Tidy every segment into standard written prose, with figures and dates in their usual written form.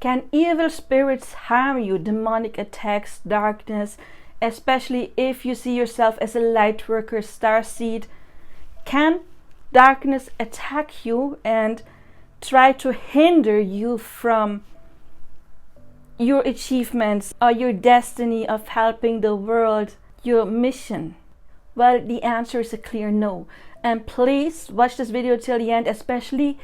Can evil spirits harm you? Demonic attacks, darkness, especially if you see yourself as a light worker, starseed. Can darkness attack you and try to hinder you from your achievements or your destiny of helping the world, your mission? Well, the answer is a clear no. And please watch this video till the end, especially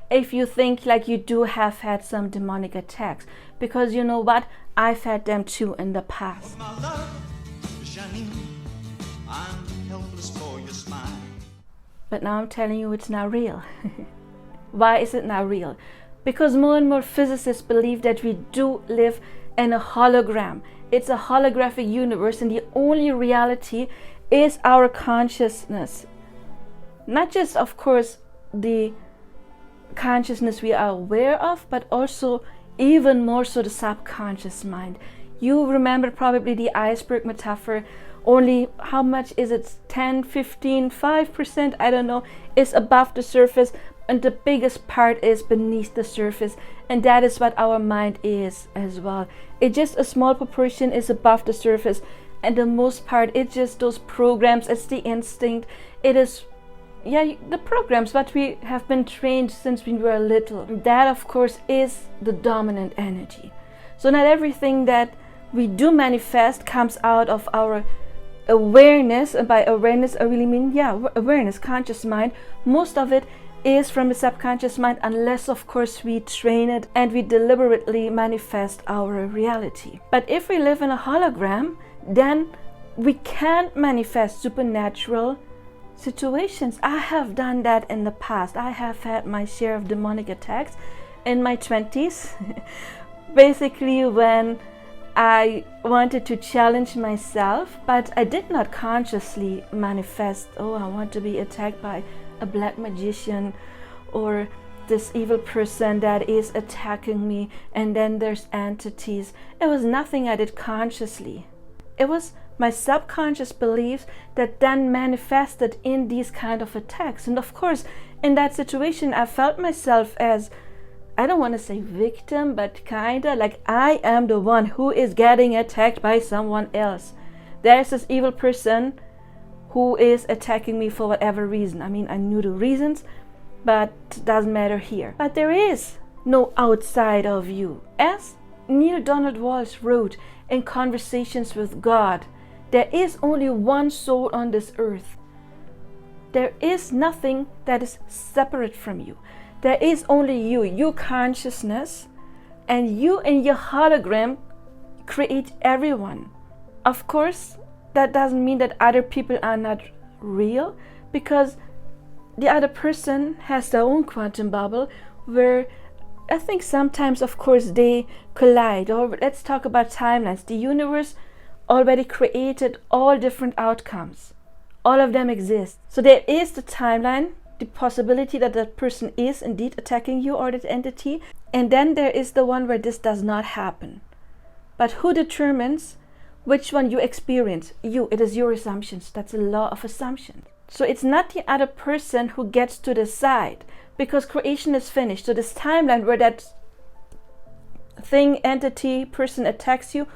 if you think like you do have had some demonic attacks, because you know what, I've had them too in the past. But now I'm telling you it's not real. Why is it not real? Because more and more physicists believe that we do live in a hologram. It's a holographic universe, and the only reality is our consciousness. Not just, of course, the consciousness we are aware of, but also even more so the subconscious mind. You remember probably the iceberg metaphor. Only, how much is it? 10, 15, 5%, I don't know, is above the surface, and the biggest part is beneath the surface. And that is what our mind is as well. It just a small proportion is above the surface, and the most part it's just those programs, it's the instinct, it is the programs that we have been trained since we were little. That of course is the dominant energy. So not everything that we do manifest comes out of our awareness, and by awareness I really mean awareness, conscious mind. Most of it is from the subconscious mind, unless of course we train it and we deliberately manifest our reality. But if we live in a hologram, then we can't manifest supernatural situations. I have done that in the past. I have had my share of demonic attacks in my 20s. Basically when I wanted to challenge myself, but I did not consciously manifest, oh, I want to be attacked by a black magician or this evil person that is attacking me, and then there's entities. It was nothing I did consciously. It was my subconscious beliefs that then manifested in these kind of attacks. And of course, in that situation, I felt myself as, I don't want to say victim, but kinda like I am the one who is getting attacked by someone else. There's this evil person who is attacking me for whatever reason. I mean, I knew the reasons, but it doesn't matter here. But there is no outside of you. As Neil Donald Walsh wrote in Conversations with God, there is only one soul on this earth. There is nothing that is separate from you. There is only you, your consciousness, and you and your hologram create everyone. Of course, that doesn't mean that other people are not real, because the other person has their own quantum bubble where I think sometimes, of course, they collide. Or let's talk about timelines. The universe already created all different outcomes. All of them exist. So there is the timeline, the possibility that that person is indeed attacking you or that entity. And then there is the one where this does not happen. But who determines which one you experience? You. It is your assumptions. That's a law of assumption. So it's not the other person who gets to decide, because creation is finished. So this timeline where that thing, entity, person attacks you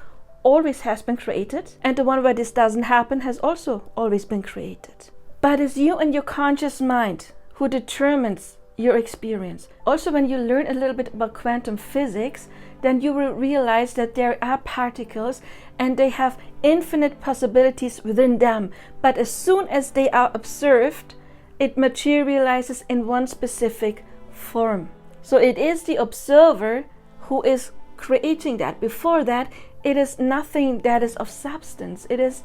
always has been created, and the one where this doesn't happen has also always been created. But it's you and your conscious mind who determines your experience. Also, when you learn a little bit about quantum physics, then you will realize that there are particles and they have infinite possibilities within them. But as soon as they are observed, it materializes in one specific form. So it is the observer who is creating that. Before that, it is nothing that is of substance. It is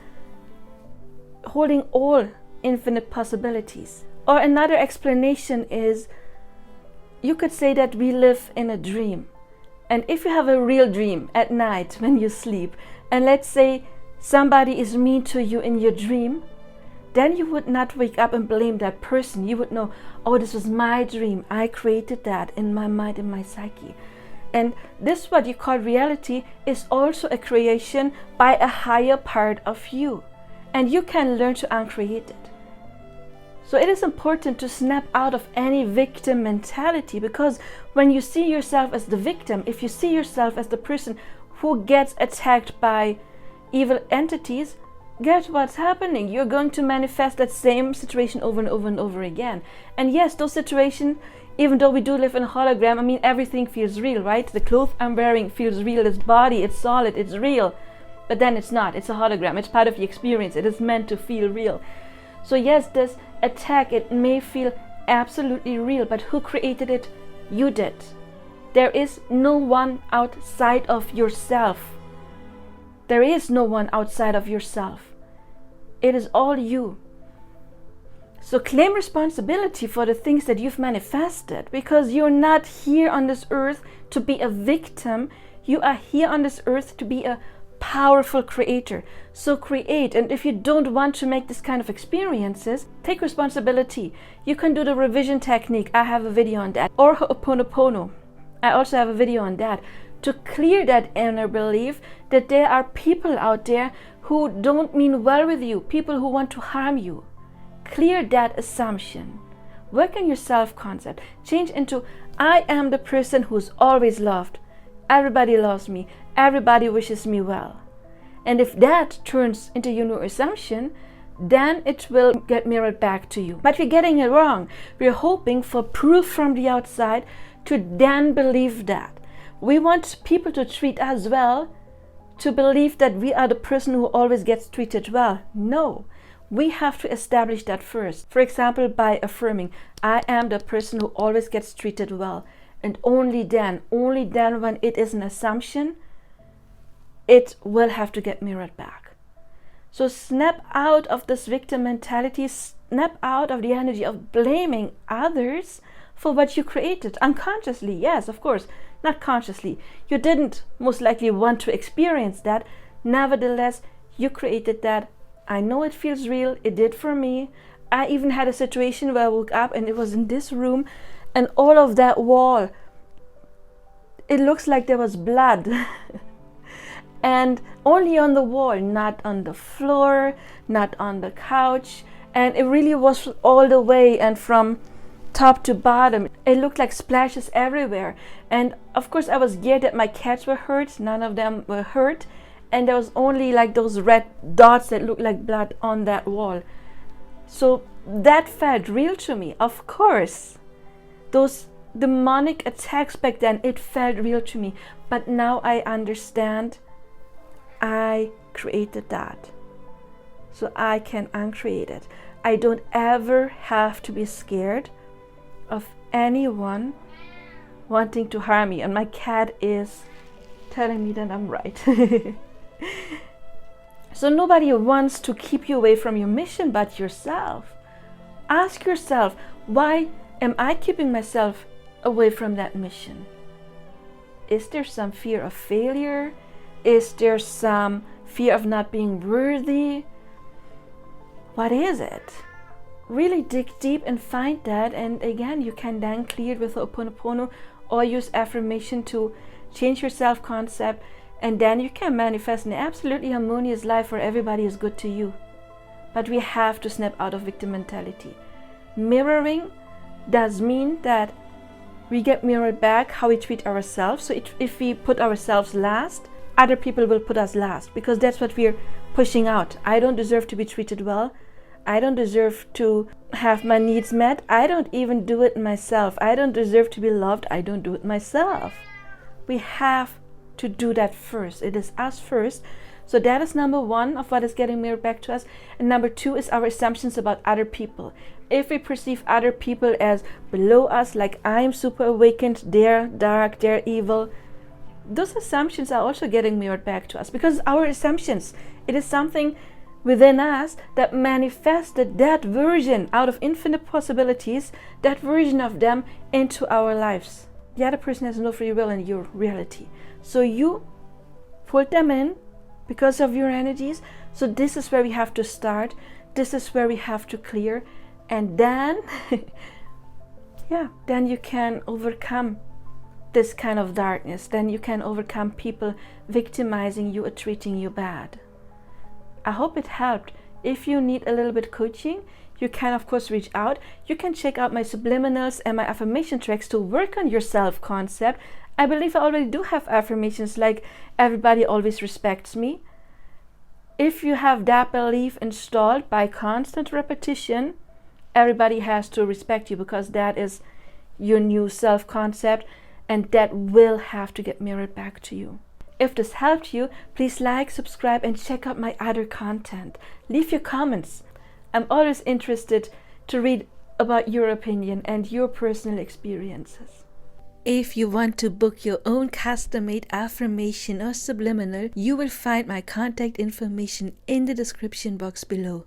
holding all infinite possibilities. Or another explanation is, you could say that we live in a dream. And if you have a real dream at night when you sleep, and let's say somebody is mean to you in your dream, then you would not wake up and blame that person. You would know, oh, this was my dream. I created that in my mind, in my psyche. And this, what you call reality, is also a creation by a higher part of you. And you can learn to uncreate it. So it is important to snap out of any victim mentality, because when you see yourself as the victim, if you see yourself as the person who gets attacked by evil entities, guess what's happening? You're going to manifest that same situation over and over and over again. And yes, those situations, even though we do live in a hologram, I mean, everything feels real, right? The clothes I'm wearing feels real, this body, it's solid, it's real. But then it's not, it's a hologram, it's part of the experience, it is meant to feel real. So yes, this attack, it may feel absolutely real, but who created it? You did. There is no one outside of yourself. There is no one outside of yourself. It is all you. So claim responsibility for the things that you've manifested, because you're not here on this earth to be a victim. You are here on this earth to be a powerful creator. So create. And if you don't want to make this kind of experiences, take responsibility. You can do the revision technique. I have a video on that. Or Ho'oponopono. I also have a video on that. To clear that inner belief that there are people out there who don't mean well with you, people who want to harm you. Clear that assumption. Work on your self-concept. Change into, I am the person who's always loved. Everybody loves me. Everybody wishes me well. And if that turns into your new assumption, then it will get mirrored back to you. But we're getting it wrong. We're hoping for proof from the outside to then believe that. We want people to treat us well, to believe that we are the person who always gets treated well. No, we have to establish that first. For example, by affirming, I am the person who always gets treated well. And only then when it is an assumption, it will have to get mirrored back. So snap out of this victim mentality, snap out of the energy of blaming others for what you created. Unconsciously, yes, of course, not consciously. You didn't most likely want to experience that. Nevertheless, you created that. I know it feels real. It did for me. I even had a situation where I woke up and it was in this room, and all of that wall, it looks like there was blood. And only on the wall, not on the floor, not on the couch. And it really was all the way, and from top to bottom, it looked like splashes everywhere. And of course I was scared that my cats were hurt. None of them were hurt, and there was only like those red dots that looked like blood on that wall. So that felt real to me. Of course, those demonic attacks back then, it felt real to me. But now I understand, I created that, so I can uncreate it. I don't ever have to be scared of anyone wanting to harm me. And my cat is telling me that I'm right. So nobody wants to keep you away from your mission but yourself. Ask yourself, why am I keeping myself away from that mission? Is there some fear of failure? Is there some fear of not being worthy? What is it? Really dig deep and find that, and again, you can then clear it with Ho'oponopono or use affirmation to change your self-concept, and then you can manifest an absolutely harmonious life where everybody is good to you. But we have to snap out of victim mentality. Mirroring does mean that we get mirrored back how we treat ourselves. So if we put ourselves last, other people will put us last, because that's what we're pushing out. I don't deserve to be treated well. I don't deserve to have my needs met. I don't even do it myself. I don't deserve to be loved. I don't do it myself. We have to do that first. It is us first. So that is number one of what is getting mirrored back to us. And number two is our assumptions about other people. If we perceive other people as below us, like I'm super awakened, they're dark, they're evil, those assumptions are also getting mirrored back to us, because our assumptions, it is something within us that manifested that version out of infinite possibilities, that version of them into our lives. The other person has no free will in your reality. So you pulled them in because of your energies. So this is where we have to start. This is where we have to clear. And then, then you can overcome this kind of darkness. Then you can overcome people victimizing you or treating you bad. I hope it helped. If you need a little bit coaching, you can of course reach out. You can check out my subliminals and my affirmation tracks to work on your self-concept. I believe I already do have affirmations like everybody always respects me. If you have that belief installed by constant repetition, everybody has to respect you, because that is your new self-concept, and that will have to get mirrored back to you. If this helped you, please like, subscribe, and check out my other content. Leave your comments. I'm always interested to read about your opinion and your personal experiences. If you want to book your own custom-made affirmation or subliminal, you will find my contact information in the description box below.